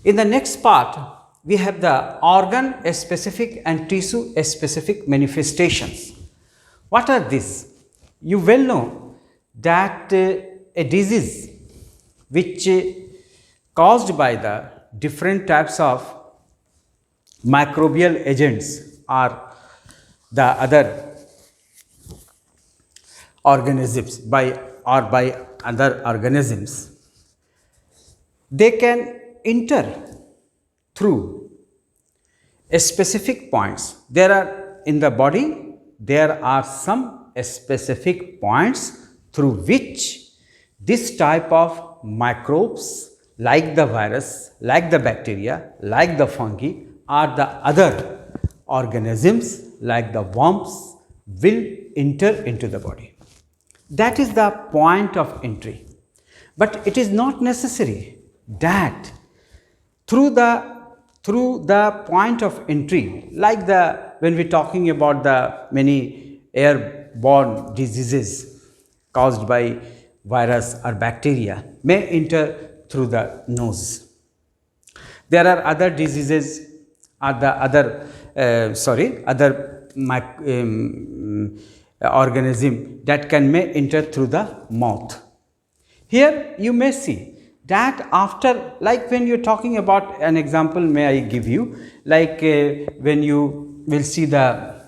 In the next part, we have the organ specific and tissue specific manifestations. What are these? You well know that a disease which caused by the different types of microbial agents or the other organisms by other organisms, they can enter through a specific points. There are in the body, there are some specific points through which this type of microbes like the virus, like the bacteria, like the fungi or the other organisms like the worms will enter into the body. That is the point of entry. But it is not necessary that through the point of entry, like when we are talking about the many airborne diseases caused by virus or bacteria may enter through the nose. There are other diseases or the other organism that may enter through the mouth. Here you may see that after, like when you are talking about an example, may I give you, like when you will see the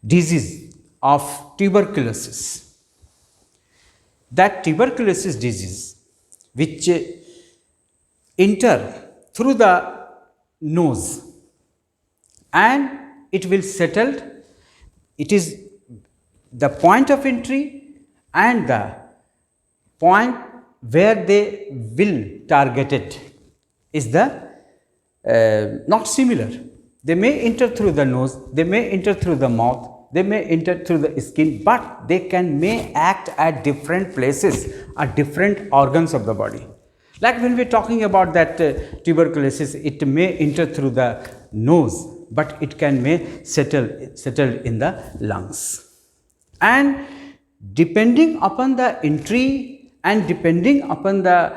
disease of tuberculosis. That tuberculosis disease which enter through the nose and it will settle. It is the point of entry and the point where they will target it is the not similar. They may enter through the nose, they may enter through the mouth, they may enter through the skin, but they may act at different places or different organs of the body. Like when we are talking about that tuberculosis, it may enter through the nose, but it may settle in the lungs. And depending upon the entry and depending upon the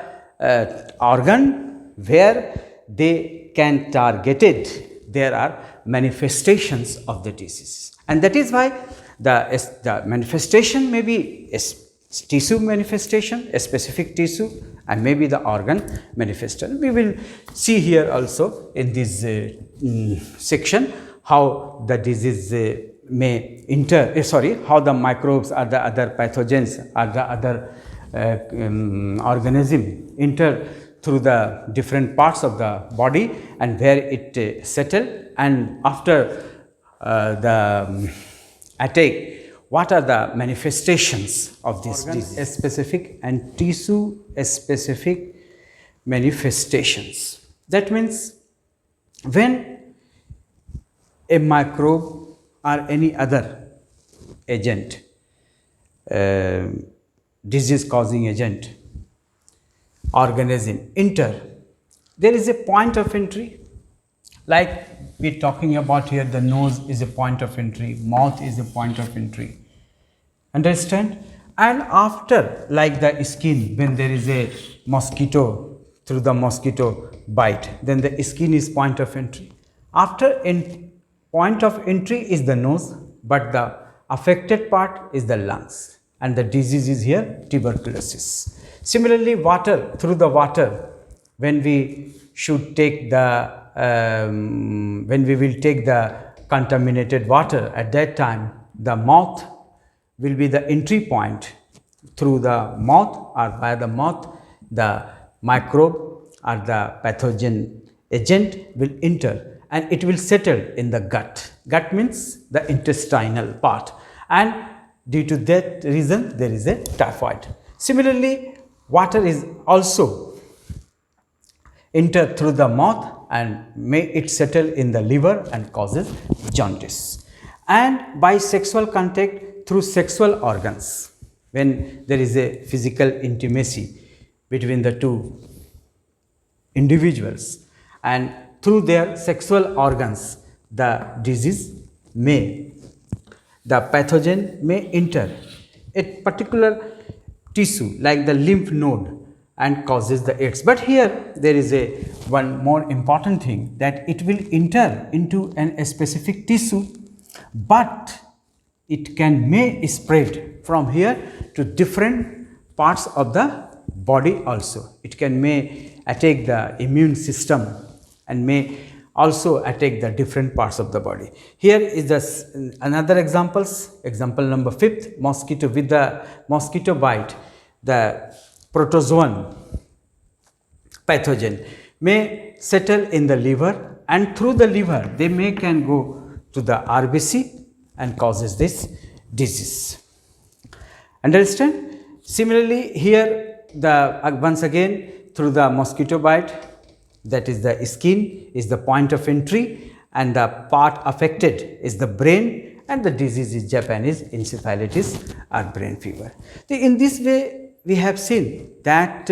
organ where they can target it, there are manifestations of the disease. And that is why the manifestation may be a tissue manifestation, a specific tissue, and maybe the organ manifestation. We will see here also in this section how the disease may enter, how the microbes or the other pathogens or the other organism enter through the different parts of the body and where it settle, and after the attack, what are the manifestations of this disease? Specific and tissue specific manifestations. That means when a microbe or any other agent, disease causing agent, organism enter, there is a point of entry. Like we are talking about here, the nose is a point of entry, mouth is a point of entry. Understand? And after, like the skin, when there is a mosquito, through the mosquito bite, then the skin is point of entry. After point of entry is the nose, but the affected part is the lungs, and the disease is here tuberculosis. Similarly, water, through the water, when we should take the when we will take the contaminated water, at that time the mouth will be the entry point. Through the mouth or by the mouth, the microbe or the pathogen agent will enter and it will settle in the gut. Gut means the intestinal part, and due to that reason there is a typhoid. Similarly, water is also enter through the mouth and may it settle in the liver and causes jaundice. And by sexual contact through sexual organs, when there is a physical intimacy between the two individuals, and through their sexual organs the disease may, the pathogen may enter a particular tissue like the lymph node, and causes the AIDS. But here there is a one more important thing, that it will enter into a specific tissue, but it may spread from here to different parts of the body also. It may attack the immune system and may also attack the different parts of the body. Here is the another examples. Example number 5, mosquito. With the mosquito bite, the protozoan pathogen may settle in the liver, and through the liver they can go to the RBC and causes this disease. Understand? Similarly, here the once again through the mosquito bite, that is the skin is the point of entry, and the part affected is the brain, and the disease is Japanese encephalitis or brain fever. In this way, we have seen that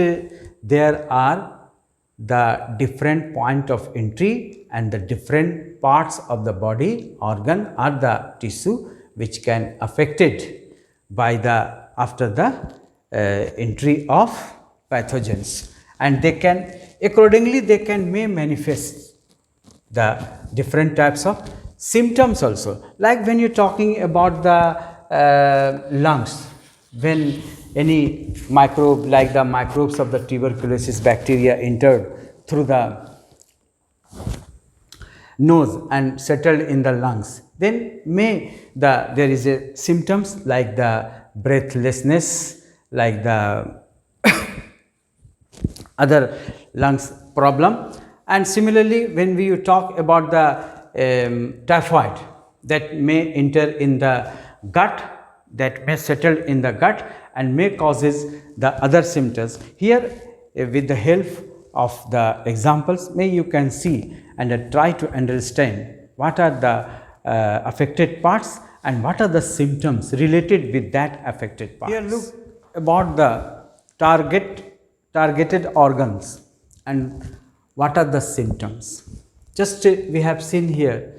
there are the different point of entry and the different parts of the body, organ or the tissue which can affected by the after the entry of pathogens, and they can accordingly may manifest the different types of symptoms also. Like when you are talking about the lungs, when any microbe like the microbes of the tuberculosis bacteria entered through the nose and settled in the lungs, then there is a symptoms like the breathlessness, like the other lungs problem. And similarly, when we talk about the typhoid, that may enter in the gut, that may settle in the gut and may causes the other symptoms. Here with the help of the examples, you can see and try to understand what are the affected parts and what are the symptoms related with that affected parts. Here look about the targeted organs and what are the symptoms. Just we have seen here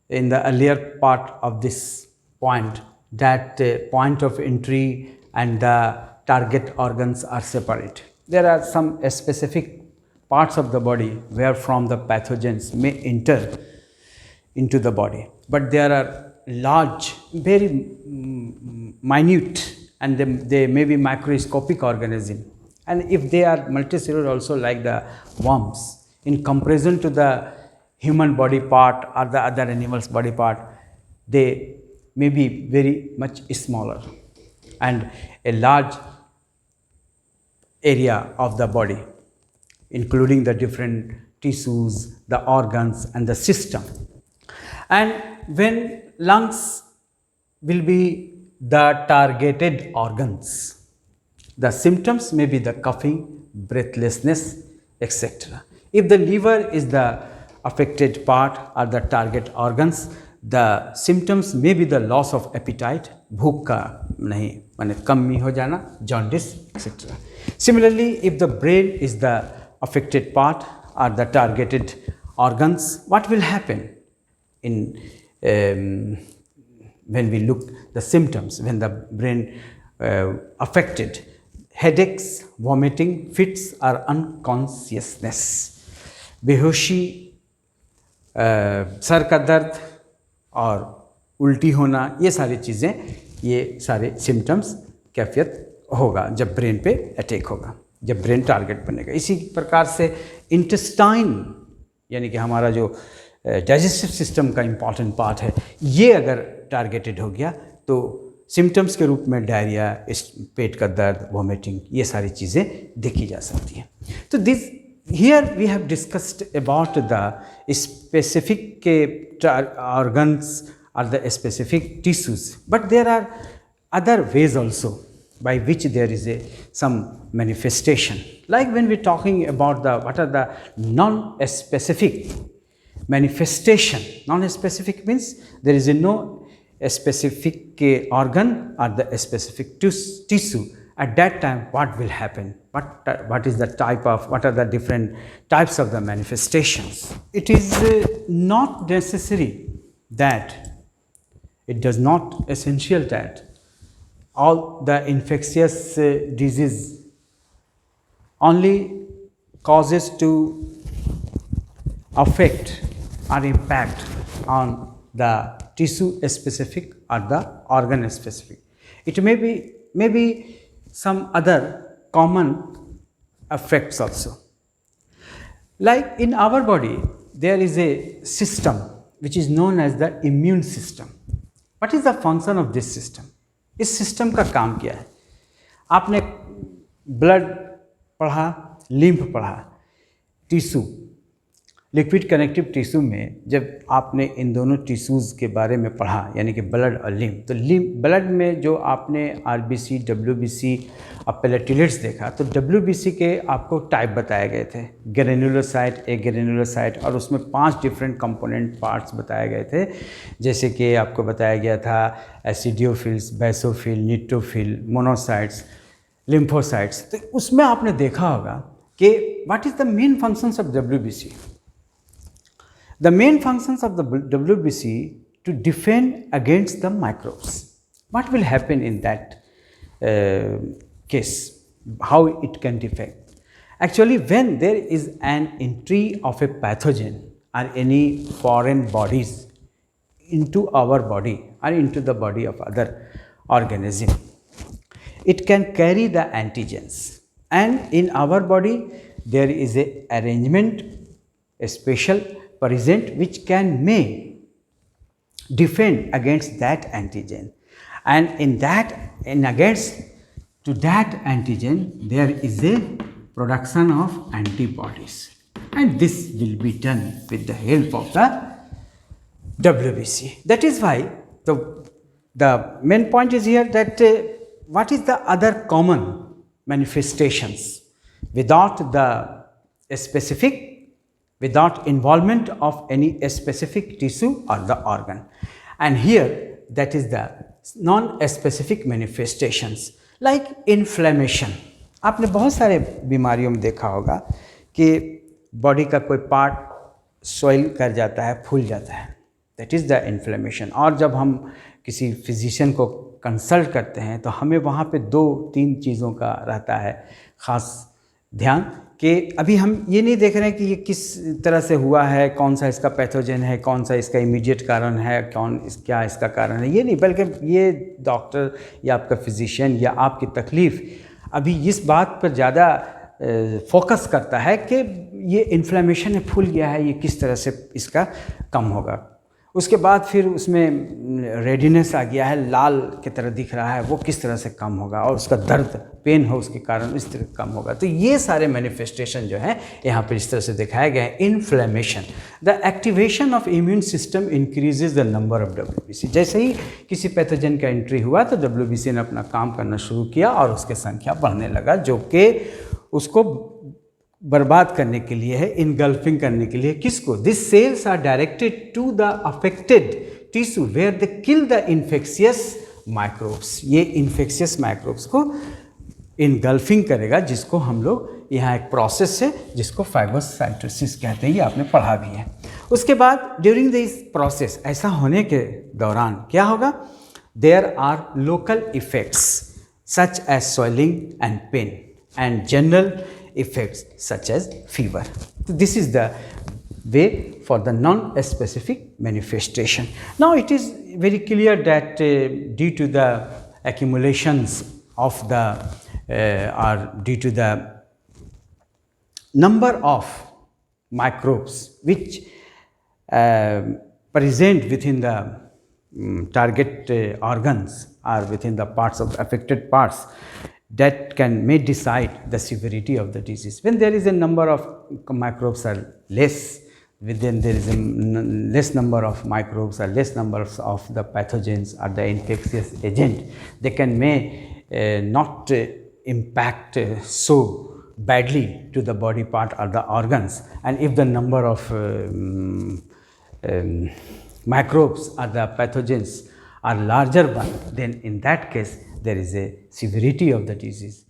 in the earlier part of this point that point of entry and the target organs are separate. There are some specific parts of the body where from the pathogens may enter into the body, but there are large, very minute, and they may be microscopic organism, and if they are multicellular also, like the worms, in comparison to the human body part or the other animals body part, they may be very much smaller, and a large area of the body including the different tissues, the organs and the system. And when lungs will be the targeted organs, the symptoms may be the coughing, breathlessness, etc. If the liver is the affected part or the target organs, the symptoms may be the loss of appetite, भूख का नहीं माने कमी हो जाना, jaundice, etc. Similarly, if the brain is the affected part or the targeted organs, what will happen in when we look the symptoms when the brain affected? Headaches, vomiting, fits or unconsciousness, बेहोशी, sir का दर्द और उल्टी होना, ये सारी चीज़ें, ये सारे सिम्टम्स कैफियत होगा जब ब्रेन पे अटैक होगा, जब ब्रेन टारगेट बनेगा। इसी प्रकार से इंटेस्टाइन यानी कि हमारा जो डाइजेस्टिव सिस्टम का इम्पॉर्टेंट पार्ट है, ये अगर टारगेटेड हो गया तो सिम्टम्स के रूप में डायरिया, पेट का दर्द, वॉमिटिंग, ये सारी चीज़ें देखी जा सकती हैं। तो this here we have discussed about the specific organs or the specific tissues, but there are other ways also by which there is some manifestation. Like when we are talking about the what are the non-specific manifestation. Non-specific means there is no specific organ or the specific tissue. At that time, what will happen? What is the type of, what are the different types of the manifestations? It is not necessary that, it does not essential that all the infectious disease only causes to affect or impact on the tissue specific or the organ specific. It may be some other common effects also. Like in our body, there is a system which is known as the immune system. What is the function of this system? इस system का काम क्या है? आपने blood पढ़ा, lymph पढ़ा, tissue, liquid connective tissue में जब आपने इन दोनों टिश्यूज़ के बारे में पढ़ा, यानी कि ब्लड और लिम्फ, तो ब्लड में जो आपने आरबीसी, डब्ल्यूबीसी और प्लेटलेट्स देखा, तो डब्ल्यूबीसी के आपको टाइप बताए गए थे, ग्रेन्युलोसाइट, ए ग्रेन्युलोसाइट, और उसमें 5 डिफरेंट कंपोनेंट पार्ट्स बताए गए थे, जैसे कि आपको बताया गया था एसिडियोफिल्स, बेसोफिल, न्यूट्रोफिल, मोनोसाइट्स, लिम्फोसाइट्स। तो उसमें आपने देखा होगा कि what is the main functions of WBC. The main functions of the WBC to defend against the microbes. What will happen in that case? How it can defend? Actually, when there is an entry of a pathogen or any foreign bodies into our body or into the body of other organism, it can carry the antigens, and in our body there is a arrangement, a special present which may defend against that antigen, and against to that antigen there is a production of antibodies, and this will be done with the help of the WBC. That is why the main point is here that what is the other common manifestations without the specific, without involvement of any specific tissue or the organ, and here that is the non-specific manifestations like inflammation. आपने बहुत सारे बीमारियों में देखा होगा कि body का कोई पार्ट स्वेल कर जाता है, फूल जाता है, दैट इज़ द इन्फ्लेमेशन. और जब हम किसी फिजिशियन को कंसल्ट करते हैं तो हमें वहाँ पे 2-3 चीज़ों का रहता है ख़ास ध्यान, कि अभी हम ये नहीं देख रहे हैं कि ये किस तरह से हुआ है, कौन सा इसका पैथोजन है, कौन सा इसका इमीडिएट कारण है, क्या इसका कारण है, ये नहीं, बल्कि ये डॉक्टर या आपका फिजिशियन या आपकी तकलीफ़ अभी इस बात पर ज़्यादा फोकस करता है कि ये इन्फ्लेमेशन है, फूल गया है, ये किस तरह से इसका कम होगा. उसके बाद फिर उसमें रेडिनेस आ गया है, लाल की तरह दिख रहा है, वो किस तरह से कम होगा, और उसका दर्द, पेन हो उसके कारण इस तरह कम होगा. तो ये सारे मैनिफेस्टेशन जो है यहाँ पर इस तरह से दिखाया गया है. Inflammation, the activation of immune system increases the number of WBC. जैसे ही किसी पैथोजन का एंट्री हुआ तो WBC ने अपना काम करना शुरू किया और उसकी संख्या बढ़ने लगा, जो कि उसको बर्बाद करने के लिए है, इनगल्फिंग करने के लिए. किसको? This cells are directed to the affected tissue where they kill the infectious microbes. ये इन्फेक्शियस माइक्रोब्स को इनगल्फिंग करेगा, जिसको हम लोग यहाँ एक प्रोसेस है जिसको फाइगोसाइटोसिस कहते हैं, ये आपने पढ़ा भी है. उसके बाद ड्यूरिंग दिस प्रोसेस, ऐसा होने के दौरान क्या होगा? There are local effects such as swelling and pain and general effects such as fever. So this is the way for the non-specific manifestation. Now it is very clear that due to the accumulations of the or due to the number of microbes which present within the target organs or within the parts of affected parts, that may decide the severity of the disease. When there is a number of microbes are less, within there is a less number of microbes or less numbers of the pathogens or the infectious agent, they may not impact so badly to the body part or the organs. And if the number of microbes or the pathogens are larger one, then in that case there is a severity of the disease.